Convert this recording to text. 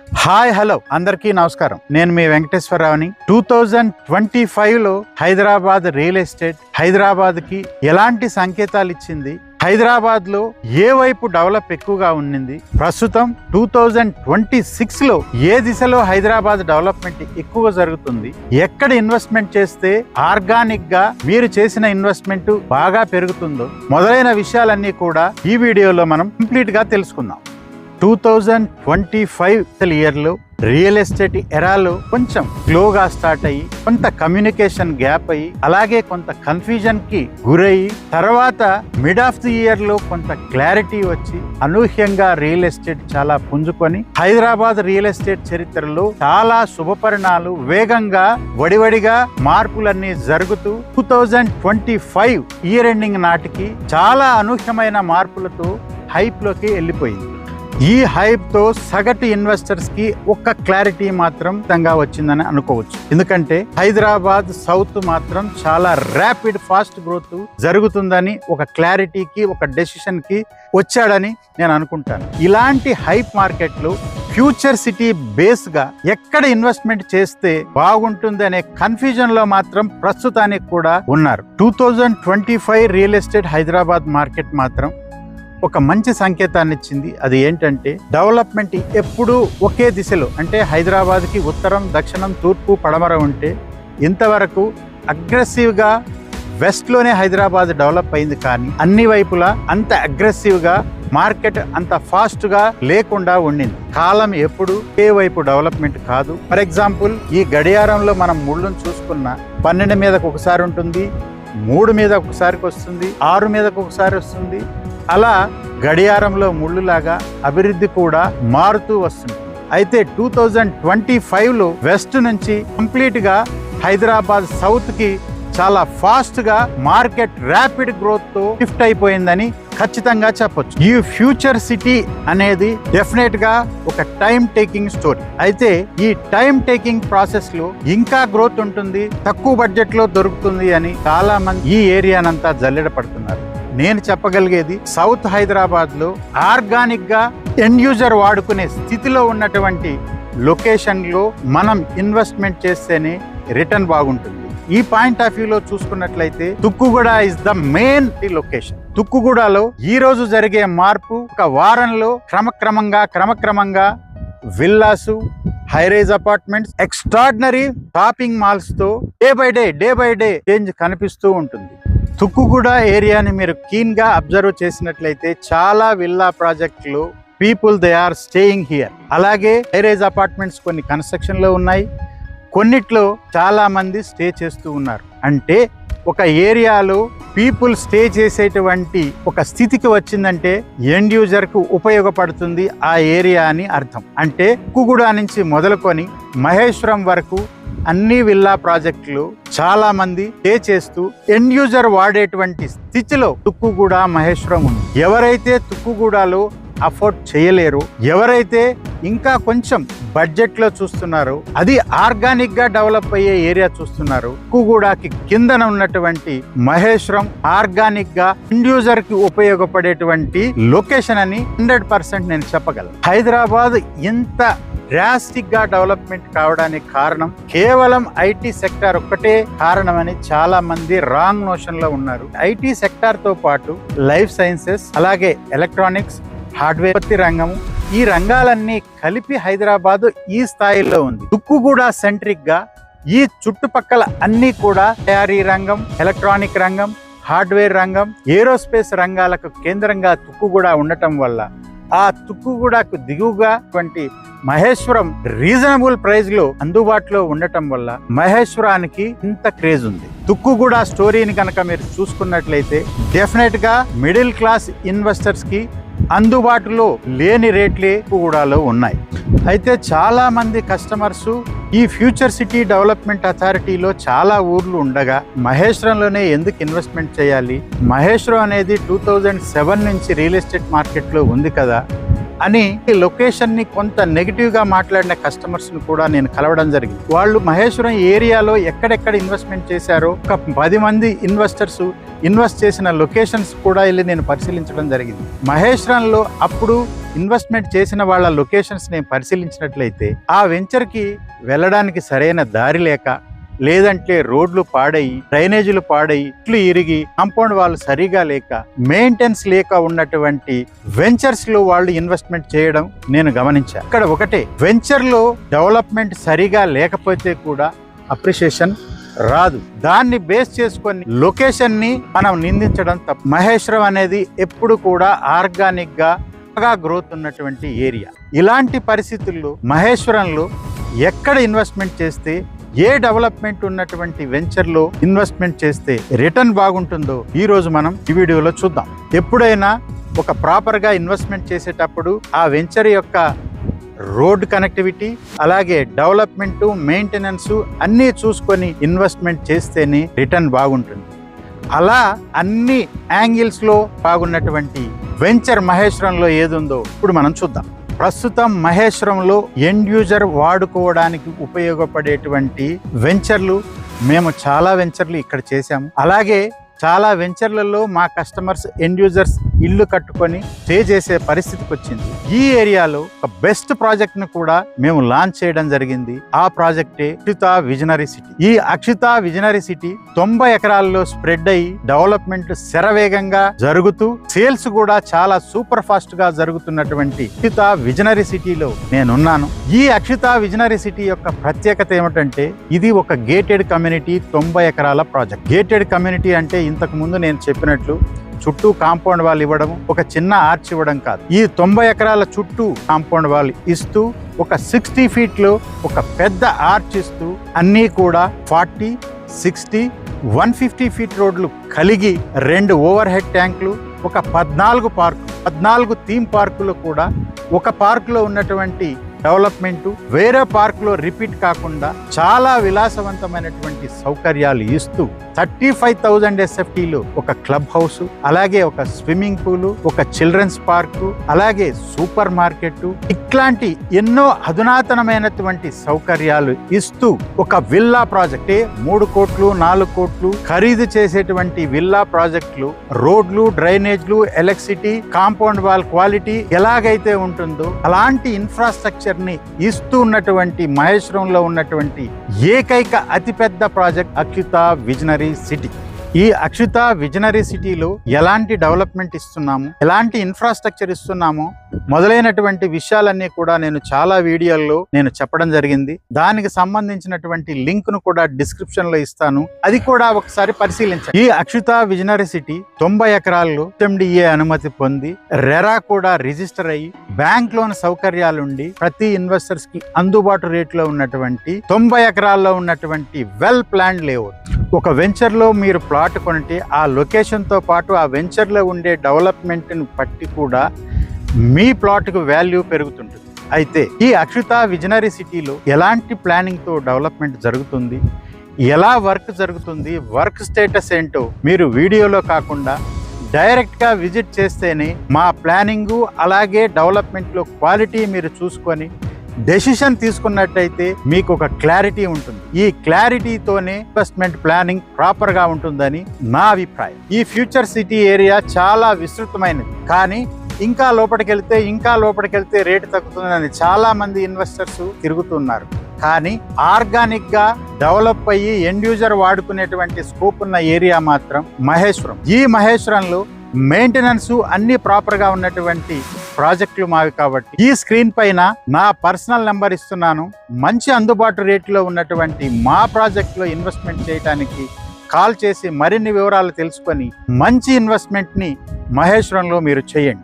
Hi hello అందరికీ నమస్కారం. నేను మీ వెంకటేశ్వరరావుని. 2025లో హైదరాబాద్ రియల్ ఎస్టేట్ హైదరాబాద్ కి ఎలాంటి సంకేతాలు ఇచ్చింది, హైదరాబాద్ లో ఏ వైపు డెవలప్ ఎక్కువగా ఉన్నింది, ప్రస్తుతం 2026లో ఏ దిశలో హైదరాబాద్ డెవలప్మెంట్ ఎక్కువగా జరుగుతుంది, ఎక్కడ ఇన్వెస్ట్మెంట్ చేస్తే ఆర్గానిక్ గా మీరు చేసిన ఇన్వెస్ట్మెంట్ బాగా పెరుగుతుందో మొదలైన విషయాలన్నీ కూడా ఈ వీడియోలో మనం కంప్లీట్ గా తెలుసుకుందాం. 2025 ఇయర్లో రియల్ ఎస్టేట్ ఎరాలో కొంచెం స్లోగా స్టార్ట్ అయ్యి కొంత కమ్యూనికేషన్ గ్యాప్ అయ్యి అలాగే కొంత కన్ఫ్యూజన్ కి గురయ్యి తర్వాత మిడ్ ఆఫ్ ది ఇయర్ లో కొంత క్లారిటీ వచ్చి అనూహ్యంగా రియల్ ఎస్టేట్ చాలా పుంజుకొని హైదరాబాద్ రియల్ ఎస్టేట్ చరిత్రలో చాలా శుభపరిణాలు వేగంగా వడివడిగా మార్పులన్నీ జరుగుతూ 2025 ఇయర్ ఎండింగ్ నాటికి చాలా అనూహ్యమైన మార్పులతో హైప్ లోకి వెళ్ళిపోయింది. ఈ హైప్ తో సగటు ఇన్వెస్టర్స్ కి ఒక్క క్లారిటీ మాత్రం వచ్చిందని అనుకోవచ్చు. ఎందుకంటే హైదరాబాద్ సౌత్ మాత్రం చాలా ర్యాపిడ్ ఫాస్ట్ గ్రోత్ జరుగుతుందని ఒక క్లారిటీకి ఒక డెసిషన్ కి వచ్చాడని నేను అనుకుంటాను. ఇలాంటి హైప్ మార్కెట్ లో ఫ్యూచర్ సిటీ బేస్ గా ఎక్కడ ఇన్వెస్ట్మెంట్ చేస్తే బాగుంటుంది అనే కన్ఫ్యూజన్ లో మాత్రం ప్రస్తుతానికి కూడా ఉన్నారు. 2025 రియల్ ఎస్టేట్ హైదరాబాద్ మార్కెట్ మాత్రం ఒక మంచి సంకేతాన్ని ఇచ్చింది. అది ఏంటంటే డెవలప్మెంట్ ఎప్పుడూ ఒకే దిశలో, అంటే హైదరాబాద్ కి ఉత్తరం దక్షిణం తూర్పు పడమర ఉంటే ఇంతవరకు అగ్రెసివ్ గా వెస్ట్ లోనే హైదరాబాద్ డెవలప్ అయింది, కానీ అన్ని వైపులా అంత అగ్రెసివ్ గా మార్కెట్ అంత ఫాస్ట్ గా లేకుండా ఉండింది. కాలం ఎప్పుడు ఏ వైపు డెవలప్మెంట్ కాదు. ఫర్ ఎగ్జాంపుల్ ఈ గడియారంలో మనం ముళ్ళను చూసుకున్న 12 మీదకు ఒకసారి ఉంటుంది, 3 మీద ఒకసారికి వస్తుంది, 6 మీదకు ఒకసారి వస్తుంది. అలా గడియారంలో ముళ్ళులాగా అభివృద్ధి కూడా మారుతూ వస్తుంది. అయితే 2025లో వెస్ట్ నుంచి కంప్లీట్ గా హైదరాబాద్ సౌత్ కి చాలా ఫాస్ట్ గా మార్కెట్ ర్యాపిడ్ గ్రోత్ తో షిఫ్ట్ అయిపోయిందని ఖచ్చితంగా చెప్పొచ్చు. ఈ ఫ్యూచర్ సిటీ అనేది డెఫినెట్ గా ఒక టైం టేకింగ్ స్టోరీ. అయితే ఈ టైం టేకింగ్ ప్రాసెస్ లో ఇంకా గ్రోత్ ఉంటుంది, తక్కువ బడ్జెట్ లో దొరుకుతుంది అని చాలా మంది ఈ ఏరియానంతా జల్లెడ పడుతున్నారు. నేను చెప్పగలిగేది సౌత్ హైదరాబాద్ లో ఆర్గానిక్ గా ఎండ్ యూజర్ వాడుకునే స్థితిలో ఉన్నటువంటి లొకేషన్ లో మనం ఇన్వెస్ట్మెంట్ చేస్తేనే రిటర్న్ బాగుంటుంది. ఈ పాయింట్ ఆఫ్ వ్యూలో చూసుకున్నట్లయితే Tukkuguda is the main location. తుక్కుగూడలో ఈ రోజు జరిగే మార్పు ఒక వారంలో క్రమక్రమంగా villas, high rise apartments, extraordinary shopping malls తో డే బై డే చేంజ్ కనిపిస్తూ ఉంటుంది. తుక్కుగూడ ఏరియాని మీరు కీన్ గా అబ్జర్వ్ చేసినట్లయితే చాలా విల్లా ప్రాజెక్టులు people they are staying here. అలాగే హైరైజ్ అపార్ట్మెంట్స్ కొన్ని కన్స్ట్రక్షన్ లో ఉన్నాయి, కొన్నిట్లో చాలా మంది స్టే చేస్తూ ఉన్నారు. అంటే ఒక ఏరియాలో పీపుల్ స్టే చేసేటువంటి ఒక స్థితికి వచ్చిందంటే ఎండ్ యూజర్ కు ఉపయోగపడుతుంది ఆ ఏరియా అని అర్థం. అంటే తుక్కుగూడ నుంచి మొదలుకొని మహేశ్వరం వరకు అన్ని విల్లా ప్రాజెక్టులు చాలా మంది స్టే చేస్తూ ఎండ్ యూజర్ వాడేటువంటి స్థితిలో తుక్కుగూడ మహేశ్వరం ఉంది. ఎవరైతే తుక్కుగూడలో అఫోర్డ్ చేయలేరు, ఎవరైతే ఇంకా కొంచెం బడ్జెట్ లో చూస్తున్నారో, అది ఆర్గానిక్ గా డెవలప్ అయ్యే ఏరియా చూస్తున్నారు, తుక్కుగూడకి కిందన ఉన్నటువంటి మహేశ్వరం ఆర్గానిక్ గా ఎండ్ యూజర్ కి ఉపయోగపడేటువంటి లొకేషన్ అని 100% నేను చెప్పగలను. హైదరాబాద్ ఇంత డ్రాస్టిక్ గా డెవలప్మెంట్ కావడానికి కారణం కేవలం ఐటీ సెక్టార్ ఒక్కటే కారణమని చాలా మంది రాంగ్ నోషన్ లో ఉన్నారు. ఐటీ సెక్టార్ తో పాటు లైఫ్ సైన్సెస్, అలాగే ఎలక్ట్రానిక్స్, హార్డ్వేర్ రంగము, ఈ రంగాలన్నీ కలిపి హైదరాబాద్ ఈ స్థాయిలో ఉంది. తుక్కుగూడ సెంట్రిక్ గా ఈ చుట్టుపక్కల అన్ని కూడా తయారీ రంగం, ఎలక్ట్రానిక్ రంగం, హార్డ్వేర్ రంగం, ఏరోస్పేస్ రంగాలకు కేంద్రంగా తుక్కుగూడ ఉండటం వల్ల ఆ తుక్కుగూడకు దిగువగా మహేశ్వరం రీజనబుల్ ప్రైస్ లో అందుబాటులో ఉండటం వల్ల మహేశ్వరానికి ఇంత క్రేజ్ ఉంది. తుక్కుగూడ స్టోరీని కనుక మీరు చూసుకున్నట్లయితే డెఫినెట్ గా మిడిల్ క్లాస్ ఇన్వెస్టర్స్ కి అందుబాటులో లేని రేట్లే తుక్కుగూడలో ఉన్నాయి. అయితే చాలా మంది కస్టమర్స్ ఈ ఫ్యూచర్ సిటీ డెవలప్మెంట్ అథారిటీలో చాలా ఊర్లు ఉండగా మహేశ్వరంలోనే ఎందుకు ఇన్వెస్ట్మెంట్ చేయాలి, మహేశ్వరం అనేది 2007 నుంచి రియల్ ఎస్టేట్ మార్కెట్ లో ఉంది కదా, అని లొకేషన్ ని కొంత నెగిటివ్ గా మాట్లాడిన కస్టమర్స్ ని కూడా నేను కలవడం జరిగింది. వాళ్ళు మహేశ్వరం ఏరియాలో ఎక్కడెక్కడ ఇన్వెస్ట్మెంట్ చేశారో ఒక 10 మంది ఇన్వెస్టర్స్ ఇన్వెస్ట్ చేసిన లొకేషన్స్ కూడా వెళ్ళి నేను పరిశీలించడం జరిగింది. మహేశ్వరంలో అప్పుడు ఇన్వెస్ట్మెంట్ చేసిన వాళ్ళ లొకేషన్స్ నేను పరిశీలించినట్లయితే ఆ వెంచర్ కి వెళ్ళడానికి సరైన దారి లేక, లేదంటే రోడ్లు పాడయి, డ్రైనేజీలు పాడయి, ఇట్లు ఇరిగి, కాంపౌండ్ వాళ్ళు సరిగా లేక, మెయింటెనెన్స్ లేక ఉన్నటువంటి వెంచర్స్ లో వాళ్ళు ఇన్వెస్ట్మెంట్ చేయడం నేను గమనించాను. ఇక్కడ ఒకటే, వెంచర్ లో డెవలప్మెంట్ సరిగా లేకపోతే కూడా అప్రిషియేషన్ రాదు. దాన్ని బేస్ చేసుకొని లొకేషన్ ని మనం నిందించడం తప్పు. మహేశ్వరం అనేది ఎప్పుడు కూడా ఆర్గానిక్ గా బాగా గ్రోత్ ఉన్నటువంటి ఏరియా. ఇలాంటి పరిస్థితుల్లో మహేశ్వరంలో ఎక్కడ ఇన్వెస్ట్మెంట్ చేస్తే, ఏ డెవలప్మెంట్ ఉన్నటువంటి వెంచర్ లో ఇన్వెస్ట్మెంట్ చేస్తే రిటర్న్ బాగుంటుందో ఈ రోజు మనం ఈ వీడియోలో చూద్దాం. ఎప్పుడైనా ఒక ప్రాపర్ గా ఇన్వెస్ట్మెంట్ చేసేటప్పుడు ఆ వెంచర్ యొక్క రోడ్ కనెక్టివిటీ, అలాగే డెవలప్మెంట్, మెయింటెనెన్స్ అన్నీ చూసుకొని ఇన్వెస్ట్మెంట్ చేస్తేనే రిటర్న్ బాగుంటుంది. అలా అన్ని యాంగిల్స్ లో బాగున్నటువంటి వెంచర్ మహేశ్వరంలో ఏదుందో ఇప్పుడు మనం చూద్దాం. ప్రస్తుతం మహేశ్వరంలో ఎండ్ యూజర్ వాడుకోవడానికి ఉపయోగపడేటువంటి వెంచర్లు మేము చాలా వెంచర్లు ఇక్కడ చేశాము. అలాగే చాలా వెంచర్లలో మా కస్టమర్స్ ఎండ్ యూజర్స్ ఇల్లు కట్టుకొని స్టే చేసే పరిస్థితికి వచ్చింది. ఈ ఏరియాలో ఒక బెస్ట్ ప్రాజెక్ట్ ను కూడా మేము లాంచ్ చేయడం జరిగింది. ఆ ప్రాజెక్టే అక్షిత విజనరీ సిటీ. ఈ అక్షిత విజనరీ సిటీ 90 ఎకరాల్లో స్ప్రెడ్ అయ్యి డెవలప్మెంట్ శరవేగంగా జరుగుతూ సేల్స్ కూడా చాలా సూపర్ ఫాస్ట్ గా జరుగుతున్నటువంటి అక్షిత విజనరీ సిటీలో నేనున్నాను. ఈ అక్షిత విజనరీ సిటీ యొక్క ప్రత్యేకత ఏమిటంటే, ఇది ఒక గేటెడ్ కమ్యూనిటీ 90 ఎకరాల ప్రాజెక్ట్. గేటెడ్ కమ్యూనిటీ అంటే ఇంతకు ముందు నేను చెప్పినట్లు చుట్టూ కాంపౌండ్ వాల్ ఇవ్వడం, ఒక చిన్న ఆర్చ్ ఇవ్వడం కాదు. ఈ 90 ఎకరాల చుట్టూ కాంపౌండ్ వాల్ ఇస్తూ ఒక 60 ఫీట్ లో ఒక పెద్ద ఆర్చ్ ఇస్తూ అన్నీ కూడా 40, 60, 150 ఫీట్ రోడ్లు కలిగి 2 ఓవర్ హెడ్ ట్యాంకులు, ఒక 14 థీమ్ పార్కులు కూడా, ఒక పార్క్ లో ఉన్నటువంటి డెవలప్మెంట్ వేరే పార్క్ లో రిపీట్ కాకుండా చాలా విలాసవంతమైనటువంటి సౌకర్యాలు ఇస్తూ 35,000 SFT లో ఒక క్లబ్ హౌస్, అలాగే ఒక స్విమ్మింగ్ పూల్, ఒక చిల్డ్రన్స్ పార్క్, అలాగే సూపర్ మార్కెట్, ఇట్లాంటి ఎన్నో అధునాతనమైనటువంటి సౌకర్యాలు ఇస్తూ ఒక విల్లా ప్రాజెక్ట్, 3 కోట్లు 4 కోట్లు ఖరీదు చేసేటువంటి విల్లా ప్రాజెక్టులు, రోడ్లు, డ్రైనేజ్లు, ఎలక్ట్రిసిటీ, కాంపౌండ్ వాల్ క్వాలిటీ ఎలాగైతే ఉంటుందో అలాంటి ఇన్ఫ్రాస్ట్రక్చర్ ని ఇస్తూ ఉన్నటువంటి మహేశ్వరంలో ఉన్నటువంటి ఏకైక అతిపెద్ద ప్రాజెక్ట్ అక్షిత విజనరీ సిటీ. ఈ అక్షిత విజనరీ సిటీలో ఎలాంటి డెవలప్మెంట్ ఇస్తున్నాము, ఎలాంటి ఇన్ఫ్రాస్ట్రక్చర్ ఇస్తున్నాము మొదలైనటువంటి విషయాలన్నీ కూడా నేను చాలా వీడియోల్లో నేను చెప్పడం జరిగింది. దానికి సంబంధించినటువంటి లింక్ ను కూడా డిస్క్రిప్షన్ లో ఇస్తాను, అది కూడా ఒకసారి పరిశీలించండి. ఈ అక్షిత విజనరీ సిటీ 90 ఎకరాల్లో HMDA అనుమతి పొంది, రెరా కూడా రిజిస్టర్ అయ్యి, బ్యాంక్ లోన్ సౌకర్యాలుండి, ప్రతి ఇన్వెస్టర్స్ కి అందుబాటు రేట్లో ఉన్నటువంటి 90 ఎకరాల్లో ఉన్నటువంటి వెల్ ప్లాన్డ్ లేఅవుట్. ఒక వెంచర్ లో మీరు ప్లాట్ కొంటే ఆ లొకేషన్ తో పాటు ఆ వెంచర్ లో ఉండే డెవలప్మెంట్ ని బట్టి కూడా మీ ప్లాట్ కు వాల్యూ పెరుగుతుంటుంది. అయితే ఈ అక్షిత విజనరీ సిటీలో ఎలాంటి ప్లానింగ్ తో డెవలప్మెంట్ జరుగుతుంది, ఎలా వర్క్ జరుగుతుంది, వర్క్ స్టేటస్ ఏంటో మీరు వీడియోలో కాకుండా డైరెక్ట్ గా విజిట్ చేస్తేనే మా ప్లానింగ్, అలాగే డెవలప్మెంట్ లో క్వాలిటీ మీరు చూసుకొని డెసిషన్ తీసుకున్నట్టయితే మీకు ఒక క్లారిటీ ఉంటుంది. ఈ క్లారిటీతోనే ఇన్వెస్ట్మెంట్ ప్లానింగ్ ప్రాపర్ గా ఉంటుందని నా అభిప్రాయం. ఈ ఫ్యూచర్ సిటీ ఏరియా చాలా విస్తృతమైనది, కానీ ఇంకా లోపలికెళ్తే రేటు తగ్గుతుందని చాలా మంది ఇన్వెస్టర్స్ తిరుగుతున్నారు. కానీ ఆర్గానిక్ గా డెవలప్ అయ్యి ఎండ్ యూజర్ వాడుకునేటువంటి స్కోప్ ఉన్న ఏరియా మాత్రం మహేశ్వరం. ఈ మహేశ్వరంలో మెయింటెనెన్స్ అన్ని ప్రాపర్ గా ఉన్నటువంటి ప్రాజెక్టులు మావి. కాబట్టి ఈ స్క్రీన్ పైన నా పర్సనల్ నెంబర్ ఇస్తున్నాను. మంచి అందుబాటు రేట్లో ఉన్నటువంటి మా ప్రాజెక్ట్ లో ఇన్వెస్ట్మెంట్ చేయడానికి కాల్ చేసి మరిన్ని వివరాలు తెలుసుకొని మంచి ఇన్వెస్ట్మెంట్ ని మహేశ్వరంలో మీరు చేయండి.